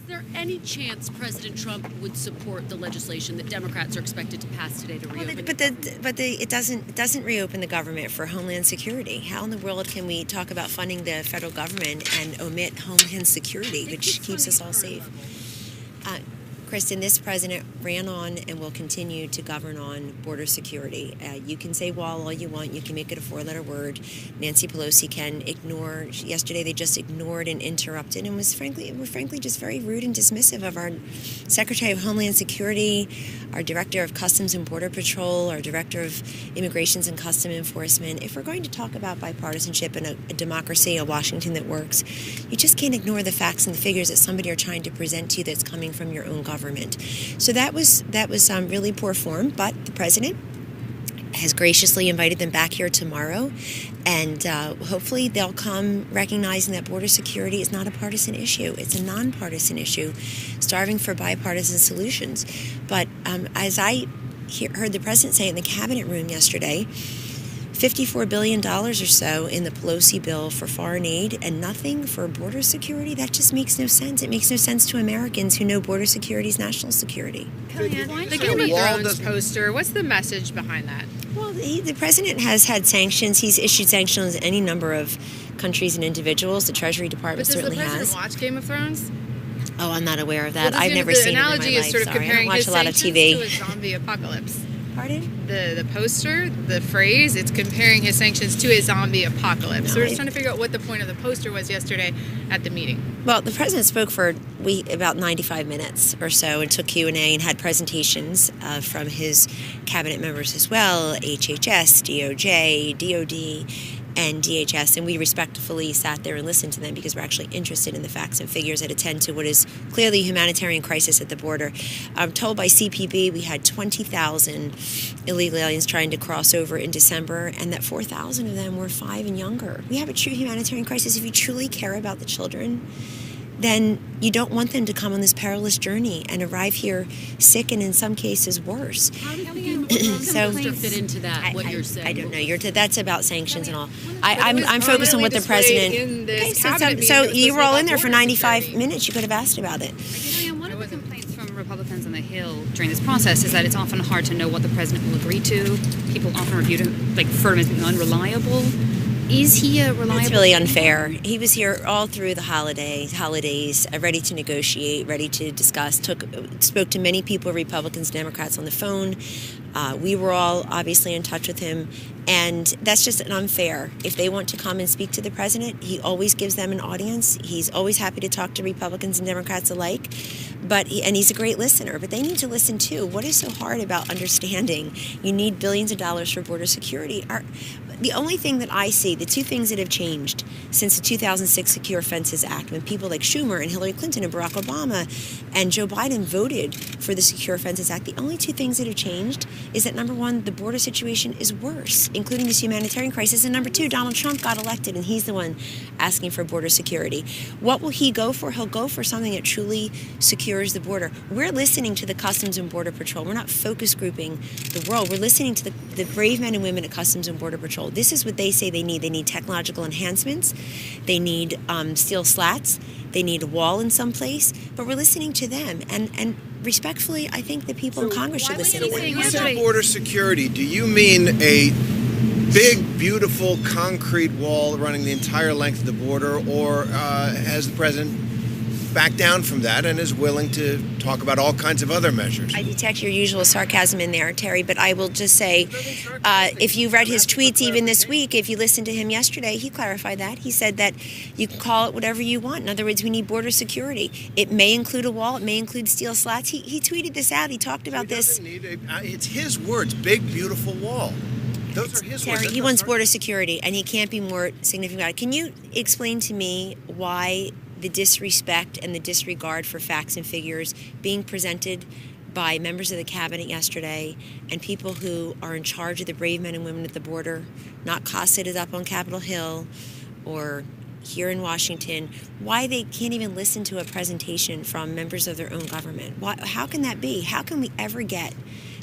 there any chance President Trump would support the legislation that Democrats are expected to pass today to reopen? It doesn't reopen the government for Homeland Security. How in the world can we talk about funding the federal government and omit Homeland Security, which keeps us all safe? Kristen, this president ran on and will continue to govern on border security. You can say wall all you want. You can make it a four-letter word. Nancy Pelosi can ignore. Yesterday they just ignored and interrupted and were frankly just very rude and dismissive of our Secretary of Homeland Security, our Director of Customs and Border Patrol, our Director of Immigrations and Custom Enforcement. If we're going to talk about bipartisanship and a democracy, a Washington that works, you just can't ignore the facts and the figures that somebody are trying to present to you that's coming from your own government. So that was really poor form, but the president has graciously invited them back here tomorrow, and hopefully they'll come recognizing that border security is not a partisan issue. It's a nonpartisan issue, striving for bipartisan solutions. But as I heard the president say in the cabinet room yesterday, $54 billion or so in the Pelosi bill for foreign aid and nothing for border security, that just makes no sense. It makes no sense to Americans who know border security is national security. Kellyanne, the Game of Thrones poster, what's the message behind that? Well, the president has had sanctions. He's issued sanctions on any number of countries and individuals. The Treasury Department certainly has. But does the president watch Game of Thrones? Oh, I'm not aware of that. Well, I've never seen it in my life. The analogy is sort of comparing his sanctions to a zombie apocalypse. Pardon? The poster, the phrase, it's comparing his sanctions to a zombie apocalypse. So we're just trying to figure out what the point of the poster was yesterday at the meeting. Well, the president spoke for about 95 minutes or so and took Q&A and had presentations from his cabinet members as well, HHS, DOJ, DOD, and DHS, and we respectfully sat there and listened to them because we're actually interested in the facts and figures that attend to what is clearly a humanitarian crisis at the border. I'm told by CPB we had 20,000 illegal aliens trying to cross over in December, and that 4,000 of them were 5 and younger. We have a true humanitarian crisis. If you truly care about the children, then you don't want them to come on this perilous journey and arrive here sick and in some cases worse. How do you fit into that, what you're saying? I don't know. That's about sanctions and all. I'm focused on what the president... So you were all in there for 95 minutes. You could have asked about it. One of the complaints from Republicans on the Hill during this process is that it's often hard to know what the president will agree to. People often refer to him as being unreliable. Is he a reliable? It's really unfair. He was here all through the holidays, ready to negotiate, ready to discuss, spoke to many people, Republicans, Democrats on the phone. We were all obviously in touch with him, and that's just unfair. If they want to come and speak to the president, he always gives them an audience. He's always happy to talk to Republicans and Democrats alike, and he's a great listener, but they need to listen too. What is so hard about understanding you need billions of dollars for border security? The only thing that I see, the two things that have changed since the 2006 Secure Fences Act, when people like Schumer and Hillary Clinton and Barack Obama and Joe Biden voted for the Secure Fences Act, the only two things that have changed is that, number one, the border situation is worse, including this humanitarian crisis, and number two, Donald Trump got elected, and he's the one asking for border security. What will he go for? He'll go for something that truly secures the border. We're listening to the Customs and Border Patrol. We're not focus grouping the world. We're listening to the brave men and women at Customs and Border Patrol. This is what they say they need. They need technological enhancements. They need steel slats. They need a wall in some place. But we're listening to them. And respectfully, I think the people in Congress should listen to them. When you say border security, do you mean a big, beautiful concrete wall running the entire length of the border, or has the president backed down from that and is willing to talk about all kinds of other measures? I detect your usual sarcasm in there, Terry, but I will just say, if you read his tweets even this week, if you listened to him yesterday, he clarified that. He said that you can call it whatever you want. In other words, we need border security. It may include a wall. It may include steel slats. He tweeted this out. He talked about this. It's his words, big, beautiful wall. Those are his Terry, words. he wants border security, and he can't be more significant about it. Can you explain to me why the disrespect and the disregard for facts and figures being presented by members of the cabinet yesterday and people who are in charge of the brave men and women at the border, not cosseted up on Capitol Hill or here in Washington, why they can't even listen to a presentation from members of their own government? How can that be? How can we ever get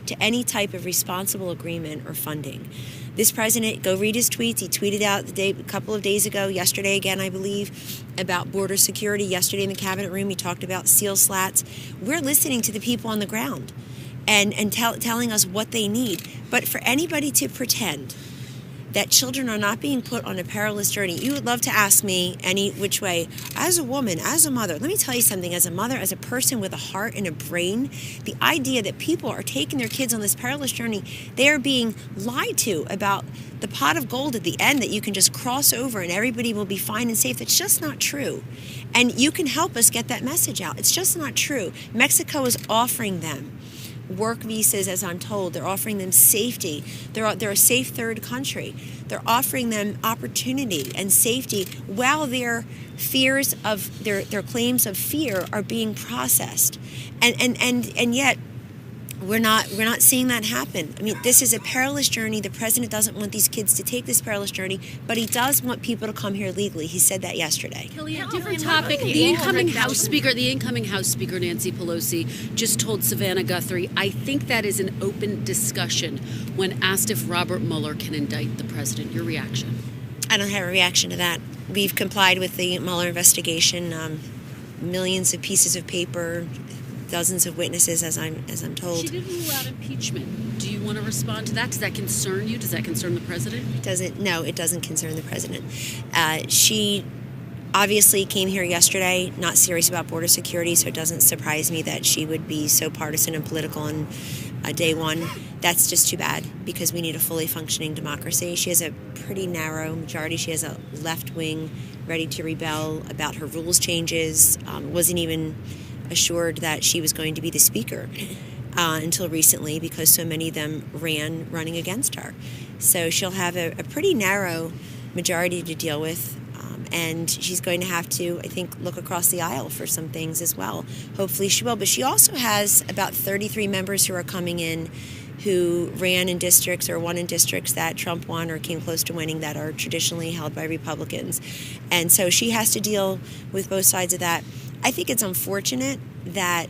to any type of responsible agreement or funding This president, go read his tweets. He tweeted out a couple of days ago, yesterday again, I believe, about border security. Yesterday in the cabinet room, he talked about seal slats. We're listening to the people on the ground and telling us what they need. But for anybody to pretend that children are not being put on a perilous journey. You would love to ask me any which way. As a woman, as a mother, let me tell you something. As a mother, as a person with a heart and a brain, the idea that people are taking their kids on this perilous journey, they are being lied to about the pot of gold at the end that you can just cross over and everybody will be fine and safe. It's just not true. And you can help us get that message out. It's just not true. Mexico is offering them work visas, as I'm told. They're offering them safety. They're a safe third country. They're offering them opportunity and safety while their fears of their claims of fear are being processed. And yet we're not seeing that happen. I mean, this is a perilous journey. The president doesn't want these kids to take this perilous journey, but he does want people to come here legally. He said that yesterday. Kellyanne, different topic. The incoming House Speaker Nancy Pelosi just told Savannah Guthrie, I think that is an open discussion when asked if Robert Mueller can indict the president. Your reaction? I don't have a reaction to that. We've complied with the Mueller investigation, millions of pieces of paper, dozens of witnesses, as I'm told. She didn't rule out impeachment. Do you want to respond to that? Does that concern you? Does that concern the president? No, it doesn't concern the president. She obviously came here yesterday, not serious about border security, so it doesn't surprise me that she would be so partisan and political on day one. That's just too bad, because we need a fully functioning democracy. She has a pretty narrow majority. She has a left wing ready to rebel about her rules changes. Wasn't even assured that she was going to be the speaker until recently, because so many of them running against her. So she'll have a pretty narrow majority to deal with, and she's going to have to, I think, look across the aisle for some things as well. Hopefully she will. But she also has about 33 members who are coming in who ran in districts or won in districts that Trump won or came close to winning that are traditionally held by Republicans. And so she has to deal with both sides of that. I think it's unfortunate that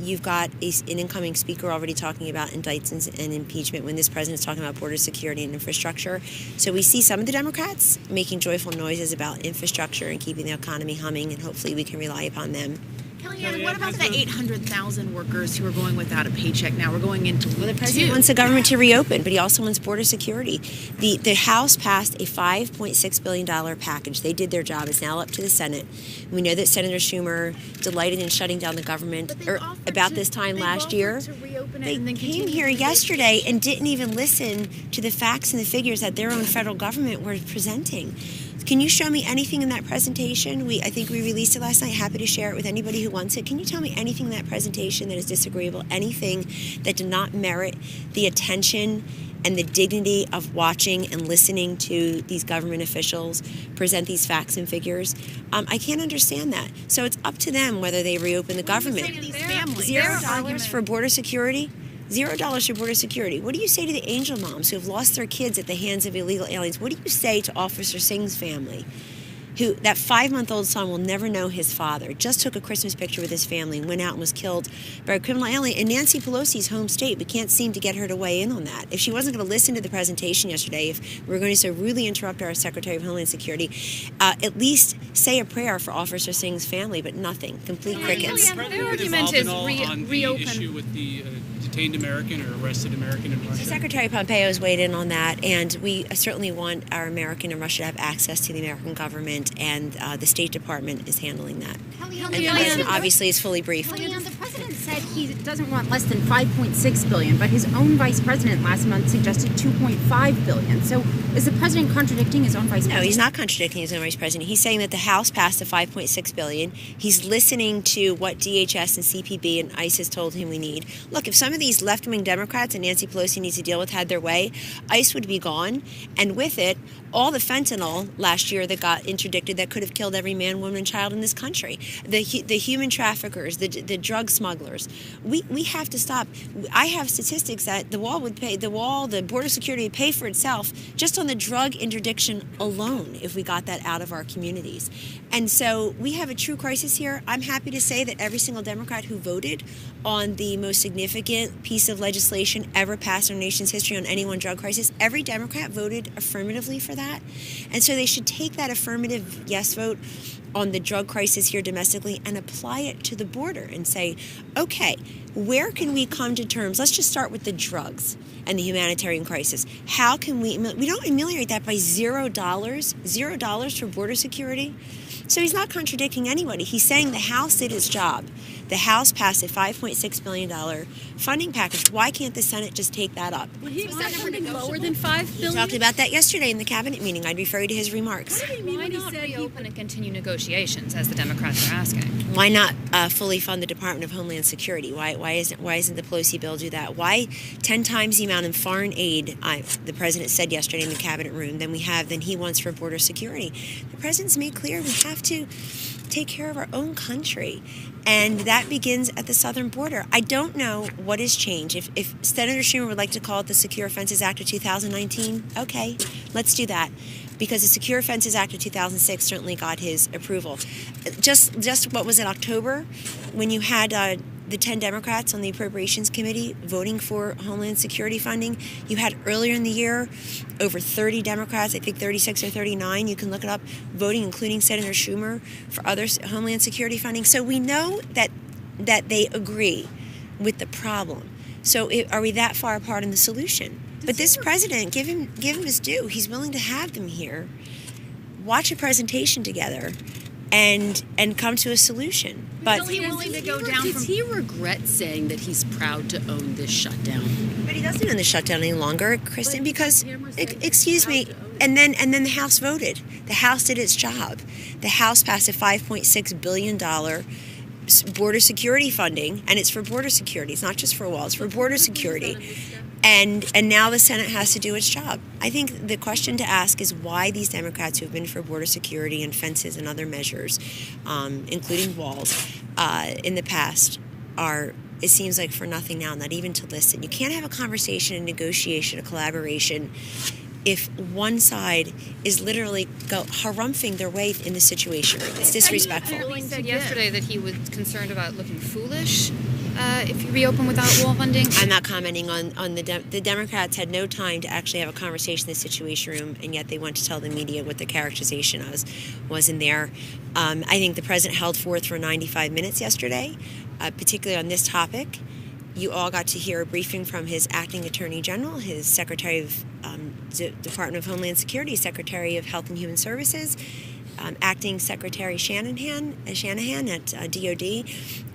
you've got an incoming speaker already talking about indictments and impeachment when this president's talking about border security and infrastructure. So we see some of the Democrats making joyful noises about infrastructure and keeping the economy humming, and hopefully we can rely upon them. Kellyanne, what about the 800,000 workers who are going without a paycheck now? We're going into the president wants the government to reopen, but he also wants border security. The House passed a $5.6 billion package. They did their job. It's now up to the Senate. We know that Senator Schumer delighted in shutting down the government about this time last year. They came here yesterday and didn't even listen to the facts and the figures that their own federal government were presenting. Can you show me anything in that presentation? I think we released it last night. Happy to share it with anybody who wants it. Can you tell me anything in that presentation that is disagreeable? Anything that did not merit the attention and the dignity of watching and listening to these government officials present these facts and figures? I can't understand that. So it's up to them whether they reopen the government. $0 for border security? $0 for border security. What do you say to the angel moms who have lost their kids at the hands of illegal aliens? What do you say to Officer Singh's family, who that 5-month-old son will never know his father, just took a Christmas picture with his family and went out and was killed by a criminal alien in Nancy Pelosi's home state? We can't seem to get her to weigh in on that. If she wasn't going to listen to the presentation yesterday, if we were going to so rudely interrupt our Secretary of Homeland Security, at least say a prayer for Officer Singh's family, but nothing. Complete crickets. Their argument is reopen. Issue with the detained American or arrested American in Russia. Secretary Pompeo has weighed in on that, and we certainly want our American in Russia to have access to the American government, and the State Department is handling that. And the president obviously is fully briefed. Kellyanne, the president said he doesn't want less than $5.6 billion, but his own vice president last month suggested $2.5 billion. So is the president contradicting his own vice president? No, he's not contradicting his own vice president. He's saying that the House passed the $5.6 billion. He's listening to what DHS and CPB and ICE has told him we need. Look, if some of these left-wing Democrats and Nancy Pelosi needs to deal with had their way, ICE would be gone, and with it, all the fentanyl last year that got interdicted that could have killed every man, woman, and child in this country. The human traffickers, the drug smugglers. We have to stop. I have statistics that the border security would pay for itself just on the drug interdiction alone if we got that out of our communities. And so we have a true crisis here. I'm happy to say that every single Democrat who voted on the most significant piece of legislation ever passed in our nation's history on any one drug crisis, every Democrat voted affirmatively for that. And so they should take that affirmative yes vote on the drug crisis here domestically and apply it to the border and say, okay, where can we come to terms? Let's just start with the drugs and the humanitarian crisis. How can we don't ameliorate that by $0 for border security? So he's not contradicting anybody. He's saying the House did its job. The House passed a $5.6 billion funding package. Why can't the Senate just take that up? Well, he was funding lower than $5 billion. We talked about that yesterday in the cabinet meeting. I'd refer you to his remarks. Why not reopen and continue negotiations, as the Democrats are asking? Why not fully fund the Department of Homeland Security? Why isn't the Pelosi bill do that? Why 10 times the amount in foreign aid, the president said yesterday in the cabinet room, than he wants for border security? The president's made clear we have to take care of our own country, and that begins at the southern border. I don't know what has changed. If Senator Schumer would like to call it the Secure Fences Act of 2019, okay, let's do that, because the Secure Fences Act of 2006 certainly got his approval. Just what was it, October, when you had the 10 Democrats on the Appropriations Committee voting for Homeland Security funding. You had earlier in the year over 30 Democrats, I think 36 or 39, you can look it up, voting, including Senator Schumer, for other Homeland Security funding. So we know that they agree with the problem. So are we that far apart in the solution? But this president, give him his due. He's willing to have them here, watch a presentation together, and come to a solution. But Does he regret saying that he's proud to own this shutdown? But he doesn't own the shutdown any longer, Kristen, because excuse me, and then the House voted. The House did its job. The House passed a $5.6 billion border security funding, and it's for border security. It's not just for walls, it's for border security. And now the Senate has to do its job. I think the question to ask is why these Democrats who have been for border security and fences and other measures, including walls, in the past are, it seems like, for nothing now, not even to listen. You can't have a conversation, a negotiation, a collaboration if one side is literally harumphing their way in the situation. It's disrespectful. He said yesterday that he was concerned about looking foolish if you reopen without wall funding. I'm not commenting on the Democrats had no time to actually have a conversation in the Situation Room, and yet they went to tell the media what the characterization was in there. I think the president held forth for 95 minutes yesterday, particularly on this topic. You all got to hear a briefing from his acting attorney general, his secretary of Department of Homeland Security, secretary of Health and Human Services, acting secretary Shanahan at DOD.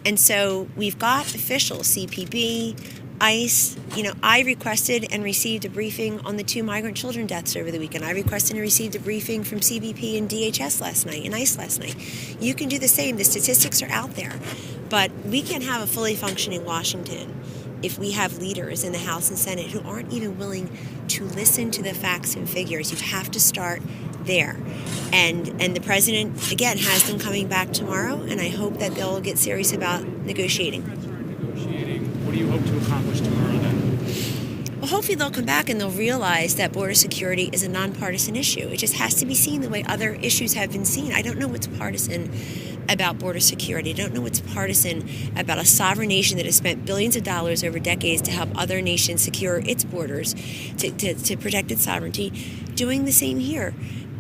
And so we've got officials, CPB, ICE. I requested and received a briefing on the 2 migrant children deaths over the weekend. I requested and received a briefing from CBP and DHS last night and ICE last night. You can do the same. The statistics are out there. But we can't have a fully functioning Washington if we have leaders in the House and Senate who aren't even willing to listen to the facts and figures. You have to start there. And the president, again, has them coming back tomorrow, and I hope that they'll get serious about negotiating. What do you hope to accomplish tomorrow then? Well, hopefully they'll come back and they'll realize that border security is a nonpartisan issue. It just has to be seen the way other issues have been seen. I don't know what's partisan about border security. I don't know what's partisan about a sovereign nation that has spent billions of dollars over decades to help other nations secure its borders, to protect its sovereignty, doing the same here.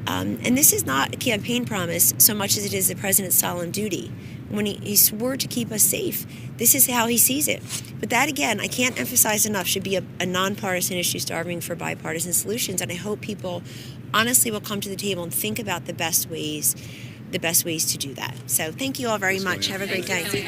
And this is not a campaign promise so much as it is the president's solemn duty. When he swore to keep us safe, this is how he sees it. But that, again, I can't emphasize enough, should be a nonpartisan issue starving for bipartisan solutions. And I hope people honestly will come to the table and think about the best ways to do that. So thank you all very much. Have a great day.